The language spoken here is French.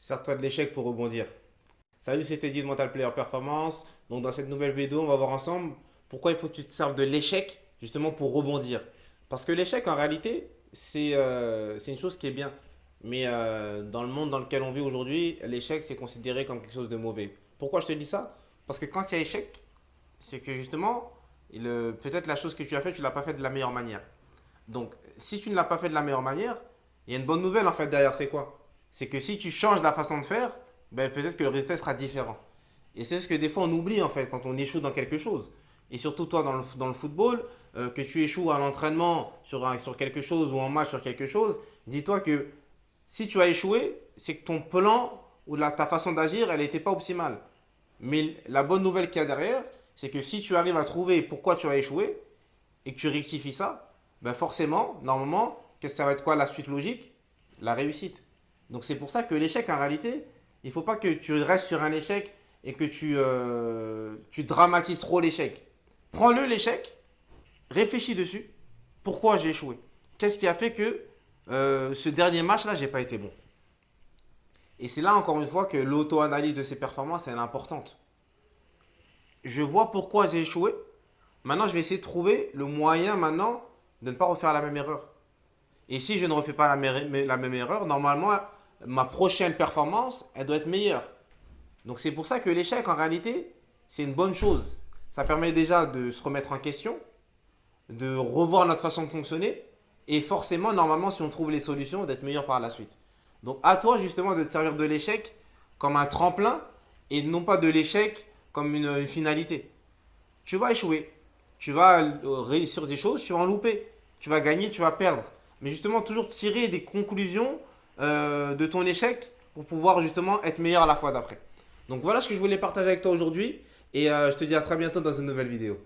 Sers-toi de l'échec pour rebondir. Salut, c'était Teddy de Mental Player Performance. Donc, dans cette nouvelle vidéo, on va voir ensemble pourquoi il faut que tu te serves de l'échec justement pour rebondir. Parce que l'échec, en réalité, c'est une chose qui est bien. Mais dans le monde dans lequel on vit aujourd'hui, l'échec, c'est considéré comme quelque chose de mauvais. Pourquoi je te dis ça? Parce que quand il y a échec, c'est que justement, peut-être la chose que tu as fait, tu ne l'as pas fait de la meilleure manière. Donc, si tu ne l'as pas fait de la meilleure manière, il y a une bonne nouvelle en fait derrière, c'est quoi? C'est que si tu changes la façon de faire, ben, peut-être que le résultat sera différent. Et c'est ce que des fois on oublie en fait quand on échoue dans quelque chose. Et surtout toi dans le football, que tu échoues à l'entraînement sur quelque chose ou en match sur quelque chose, dis-toi que si tu as échoué, c'est que ton plan ou ta façon d'agir, elle n'était pas optimale. Mais la bonne nouvelle qu'il y a derrière, c'est que si tu arrives à trouver pourquoi tu as échoué, et que tu rectifies ça, ben forcément, normalement, qu'est-ce que ça va être quoi la suite logique? La réussite. Donc c'est pour ça que l'échec, en réalité, il ne faut pas que tu restes sur un échec et que tu dramatises trop l'échec. Prends-le l'échec, réfléchis dessus. Pourquoi j'ai échoué? Qu'est-ce qui a fait que ce dernier match-là, j'ai pas été bon? Et c'est là encore une fois que l'auto-analyse de ses performances elle est importante. Je vois pourquoi j'ai échoué. Maintenant, je vais essayer de trouver le moyen maintenant de ne pas refaire la même erreur. Et si je ne refais pas la même erreur, normalement, ma prochaine performance, elle doit être meilleure. Donc c'est pour ça que l'échec, en réalité, c'est une bonne chose. Ça permet déjà de se remettre en question, de revoir notre façon de fonctionner, et forcément, normalement, si on trouve les solutions, d'être meilleur par la suite. Donc à toi justement de te servir de l'échec comme un tremplin et non pas de l'échec comme une finalité. Tu vas échouer. Tu vas réussir des choses, tu vas en louper. Tu vas gagner, tu vas perdre. Mais justement, toujours tirer des conclusions de ton échec pour pouvoir justement être meilleur à la fois d'après. Donc voilà ce que je voulais partager avec toi aujourd'hui. Et je te dis à très bientôt dans une nouvelle vidéo.